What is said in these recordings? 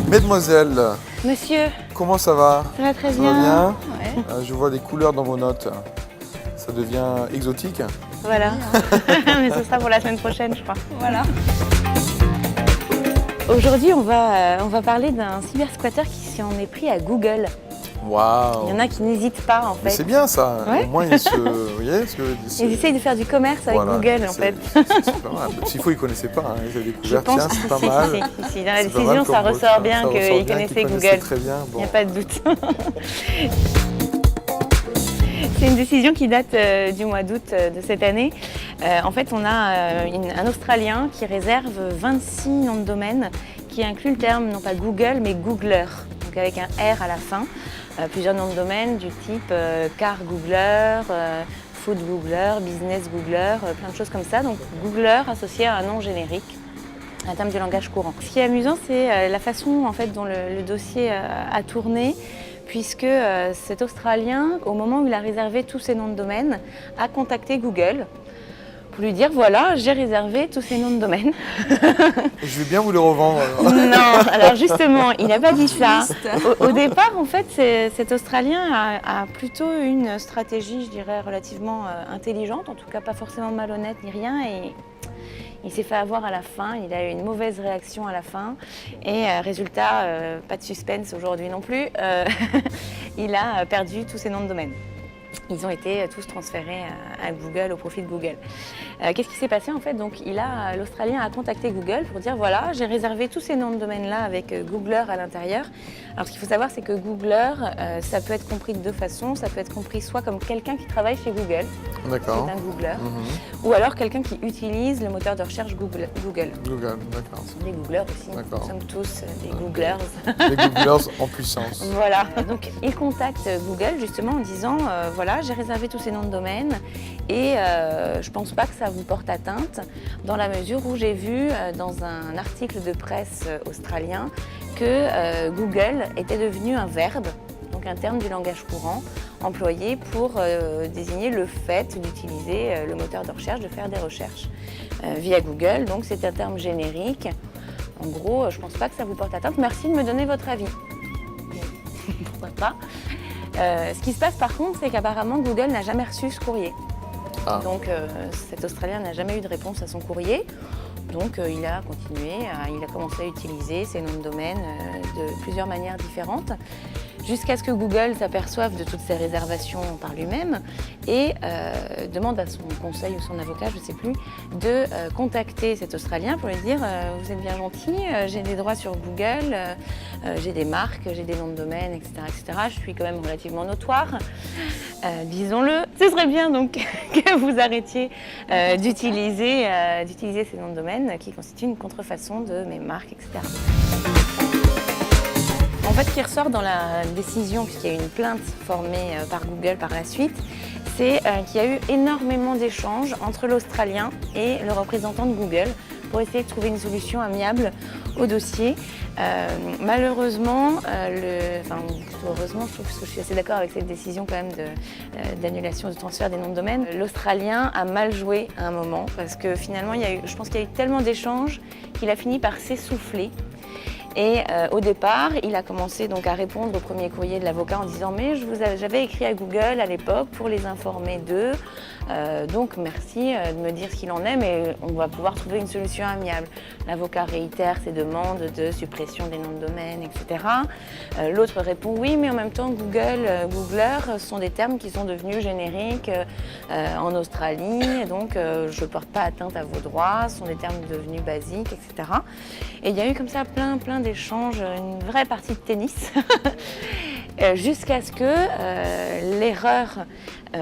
Mesdemoiselles, Monsieur, comment ça va? ça va très Ça bien. va bien? Ouais. Je vois des couleurs dans vos notes. Ça devient exotique. Voilà. Mais ce sera pour la semaine prochaine, je crois. Voilà. Aujourd'hui, on va parler d'un cybersquatteur qui s'en est pris à Google. Waouh! Il y en a qui n'hésitent pas, en Mais fait. c'est bien ça. Ouais. Au moins, vous voyez, Ils essayent de faire du commerce avec Google, en fait. C'est pas mal. S'il faut, ils ne connaissaient pas. Ils avaient découvert, tiens, c'est pas mal. Si, dans la C'est pas décision, mal ça comme ressort pote, bien ça ressort qu'ils bien connaissaient qu'ils Google. très bien. Il Bon. n'y a pas de doute. C'est une décision qui date du mois d'août de cette année. En fait, on a un Australien qui réserve 26 noms de domaine qui inclut le terme non pas Google mais Googler, donc avec un R à la fin. Plusieurs noms de domaine du type car Googler, food Googler, business Googler, plein de choses comme ça. Donc Googler associé à un nom générique, un terme du langage courant. Ce qui est amusant, c'est la façon en fait, dont le dossier a tourné, puisque cet Australien, au moment où il a réservé tous ses noms de domaine, a contacté Google pour lui dire voilà, j'ai réservé tous ces noms de domaine. Je vais bien vous le revendre. Alors. Non, alors justement, il n'a pas dit ça. Au départ, en fait, cet Australien a plutôt une stratégie, je dirais, relativement intelligente, en tout cas pas forcément malhonnête ni rien. Et il s'est fait avoir à la fin, il a eu une mauvaise réaction à la fin. Et résultat, pas de suspense aujourd'hui non plus, il a perdu tous ses noms de domaine. Ils ont été tous transférés à Google, au profit de Google. Qu'est-ce qui s'est passé en fait? Donc l'Australien a contacté Google pour dire voilà, j'ai réservé tous ces noms de domaine là avec Googler à l'intérieur. Alors ce qu'il faut savoir, c'est que Googler, ça peut être compris de deux façons. Ça peut être compris soit comme quelqu'un qui travaille chez Google, D'accord. c'est un Googler, ou alors quelqu'un qui utilise le moteur de recherche Google. Google, d'accord. Ce sont des Googlers aussi, nous sommes tous des Googlers. Des Googlers en puissance. Voilà, donc il contacte Google justement en disant voilà, j'ai réservé tous ces noms de domaine et je pense pas que ça vous porte atteinte dans la mesure où j'ai vu dans un article de presse australien que Google était devenu un verbe, donc un terme du langage courant employé pour désigner le fait d'utiliser le moteur de recherche, de faire des recherches via Google. Donc c'est un terme générique. En gros, je pense pas que ça vous porte atteinte. Merci de me donner votre avis. Pourquoi pas. Ce qui se passe par contre, c'est qu'apparemment Google n'a jamais reçu ce courrier. Ah. Donc cet Australien n'a jamais eu de réponse à son courrier. Donc il a continué, il a commencé à utiliser ces noms de domaine de plusieurs manières différentes, jusqu'à ce que Google s'aperçoive de toutes ces réservations par lui-même et demande à son conseil ou son avocat, je ne sais plus, de contacter cet Australien pour lui dire vous êtes bien gentil, j'ai des droits sur Google, j'ai des marques, j'ai des noms de domaine, etc., etc. Je suis quand même relativement notoire, disons-le. Ce serait bien donc que vous arrêtiez d'utiliser ces noms de domaine qui constituent une contrefaçon de mes marques, etc. En fait, ce qui ressort dans la décision, puisqu'il y a eu une plainte formée par Google par la suite, c'est qu'il y a eu énormément d'échanges entre l'Australien et le représentant de Google pour essayer de trouver une solution amiable au dossier. Malheureusement, plutôt heureusement, je trouve, parce que je suis assez d'accord avec cette décision quand même d'annulation du transfert des noms de domaine, l'Australien a mal joué à un moment parce que finalement, je pense qu'il y a eu tellement d'échanges qu'il a fini par s'essouffler. Et au départ, il a commencé donc à répondre au premier courrier de l'avocat en disant « mais j'avais écrit à Google à l'époque pour les informer d'eux, donc merci de me dire ce qu'il en est, mais on va pouvoir trouver une solution amiable. » L'avocat réitère ses demandes de suppression des noms de domaine, etc. L'autre répond « oui, mais en même temps, Googler sont des termes qui sont devenus génériques en Australie, donc je ne porte pas atteinte à vos droits, ce sont des termes devenus basiques, etc. » Et il y a eu comme ça plein d'échanges, une vraie partie de tennis, jusqu'à ce que l'erreur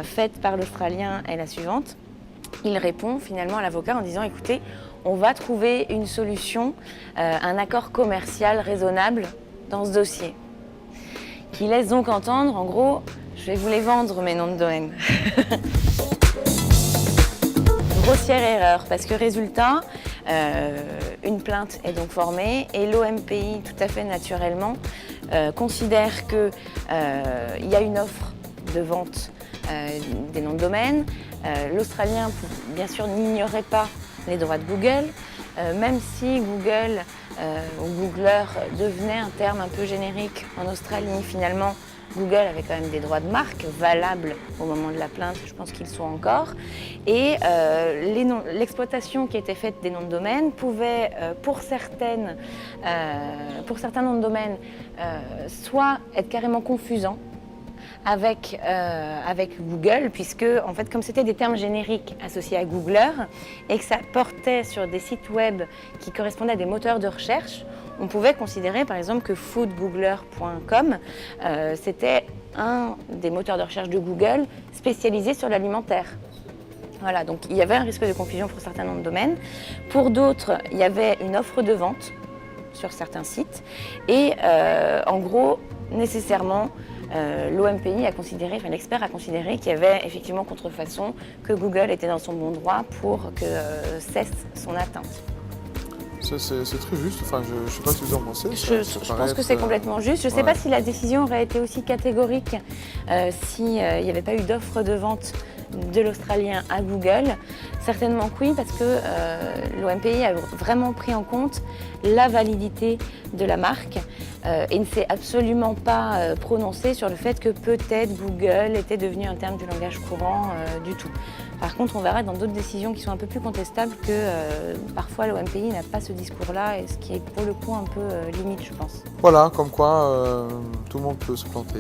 faite par l'Australien est la suivante. Il répond finalement à l'avocat en disant « écoutez, on va trouver une solution, un accord commercial raisonnable dans ce dossier. » Qui laisse donc entendre, en gros, je vais vous les vendre mes noms de domaine. Grossière erreur, parce que résultat, une plainte est donc formée et l'OMPI, tout à fait naturellement, considère qu'il y a une offre de vente des noms de domaine. L'Australien, bien sûr, n'ignorait pas les droits de Google. même si Google ou Googler devenait un terme un peu générique en Australie, finalement, Google avait quand même des droits de marque valables au moment de la plainte, je pense qu'ils sont encore. Et l'exploitation qui était faite des noms de domaine pouvait, pour certains noms de domaine, soit être carrément confusant avec Google, puisque en fait, comme c'était des termes génériques associés à Googler et que ça portait sur des sites web qui correspondaient à des moteurs de recherche, on pouvait considérer par exemple que foodgoogler.com c'était un des moteurs de recherche de Google spécialisé sur l'alimentaire. Voilà, donc il y avait un risque de confusion pour certains noms de domaine. Pour d'autres, il y avait une offre de vente sur certains sites et en gros, nécessairement, l'OMPI a considéré, enfin l'expert a considéré qu'il y avait effectivement contrefaçon, que Google était dans son bon droit pour que cesse son atteinte. C'est très juste, enfin, je ne sais pas ce que vous en pensez. Je pense que c'est complètement juste. Je ne sais pas si la décision aurait été aussi catégorique s'il n'y avait pas eu d'offre de vente de l'Australien à Google. Certainement que oui, parce que l'OMPI a vraiment pris en compte la validité de la marque et ne s'est absolument pas prononcé sur le fait que peut-être Google était devenu un terme du langage courant du tout. Par contre, on verra dans d'autres décisions qui sont un peu plus contestables que parfois l'OMPI n'a pas ce discours-là, et ce qui est pour le coup un peu limite, je pense. Voilà, comme quoi tout le monde peut se planter.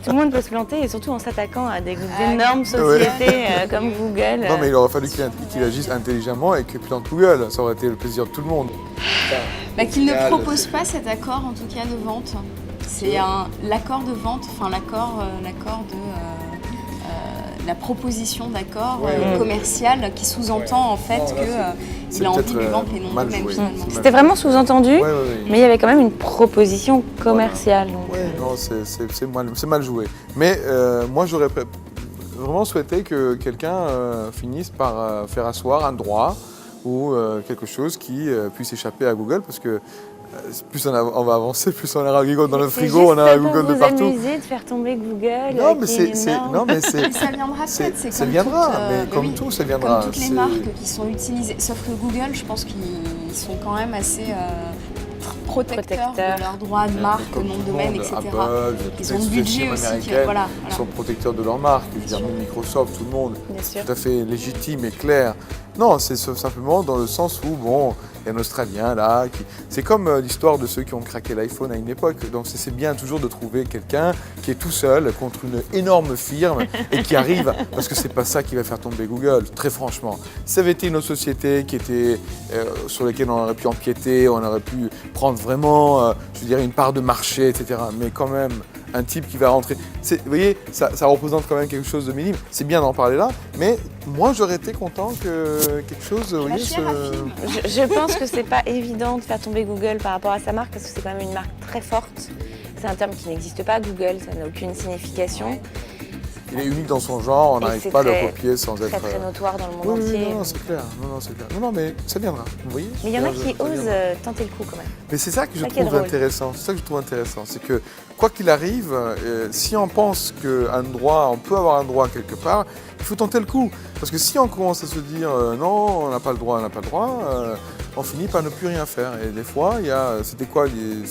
Tout le monde peut se planter, et surtout en s'attaquant à des énormes sociétés comme Google. Non, mais il aurait fallu qu'il agisse intelligemment et qu'il plante Google. Ça aurait été le plaisir de tout le monde. Qu'il ne propose pas cet accord, en tout cas, de vente. C'est l'accord de vente, enfin l'accord de... la proposition d'accord commercial qui sous-entend en fait qu'il a envie de vendre les noms de domaine finalement. C'était vraiment sous-entendu, mais il y avait quand même une proposition commerciale. Non, c'est mal joué. Mais moi, j'aurais vraiment souhaité que quelqu'un finisse par faire asseoir un droit ou quelque chose qui puisse échapper à Google, parce que plus on va avancer, plus on aura Google dans le frigo, on aura Google de partout. C'est juste amuser de faire tomber Google. Ça viendra peut-être, c'est ça viendra, mais comme tout, ça viendra. Comme toutes les marques qui sont utilisées, sauf que Google, je pense qu'ils sont quand même assez protecteurs de leurs droits de marque, nom de domaine, etc. Apple, ils ont le budget aussi. Ils sont protecteurs de leur marque. Je veux dire, même Microsoft, tout le monde. C'est tout à fait légitime et clair. Non, c'est simplement dans le sens où, bon, il y a un Australien là. C'est comme l'histoire de ceux qui ont craqué l'iPhone à une époque. Donc c'est bien toujours de trouver quelqu'un qui est tout seul contre une énorme firme et qui arrive, parce que c'est pas ça qui va faire tomber Google, très franchement. Si ça avait été une autre société qui était, sur laquelle on aurait pu empiéter, on aurait pu prendre vraiment, je dirais, une part de marché, etc. Mais quand même, un type qui va rentrer. Vous voyez, ça représente quand même quelque chose de minime. C'est bien d'en parler là, mais moi j'aurais été content que quelque chose. Vous voyez, je pense que c'est pas évident de faire tomber Google par rapport à sa marque, parce que c'est quand même une marque très forte. C'est un terme qui n'existe pas, Google, ça n'a aucune signification. Il est unique dans son genre, on n'arrive pas à le copier sans être... très notoire dans le monde entier. Non, c'est clair. Non, mais ça viendra, vous voyez. Mais il y en a qui osent tenter le coup quand même. Mais c'est ça que je trouve intéressant. C'est ça que je trouve intéressant, c'est que quoi qu'il arrive, si on pense on peut avoir un droit quelque part, il faut tenter le coup. Parce que si on commence à se dire non, on n'a pas le droit, on finit par ne plus rien faire. Et des fois, c'était quoi Mais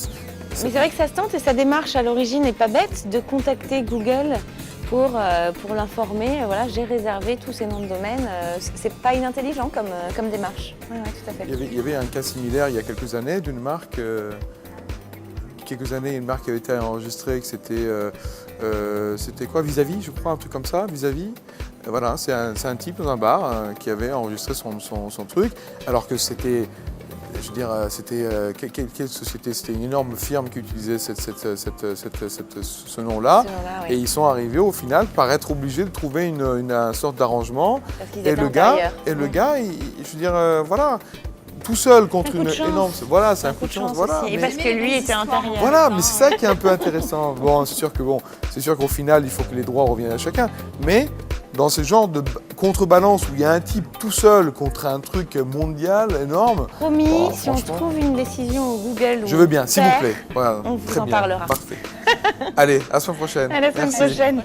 c'est vrai que ça se tente, et sa démarche à l'origine n'est pas bête de contacter Google pour l'informer, voilà, j'ai réservé tous ces noms de domaine. C'est pas inintelligent comme démarche. Oui, tout à fait. Il y avait un cas similaire il y a quelques années d'une marque. Une marque qui avait été enregistrée, que c'était quoi, Vis-à-vis, je crois, un truc comme ça, Vis-à-vis. Voilà, c'est un type dans un bar qui avait enregistré son truc, alors que c'était... Je veux dire, c'était quelle société? C'était une énorme firme qui utilisait ce nom-là. Et ils sont arrivés au final par être obligés de trouver une sorte d'arrangement. Et le gars, je veux dire, voilà, tout seul contre une énorme... Voilà, c'est un coup de chance. Voilà, et parce que lui était intérieur. Voilà, mais c'est ça qui est un peu intéressant. Bon, c'est sûr qu'au final, il faut que les droits reviennent à chacun. Mais dans ce genre de contrebalance où il y a un type tout seul contre un truc mondial énorme... Promis, si on trouve une décision au Google... Je veux bien, s'il vous plaît. Voilà, on vous en parlera. Parfait. Allez, à la semaine prochaine. À la semaine prochaine.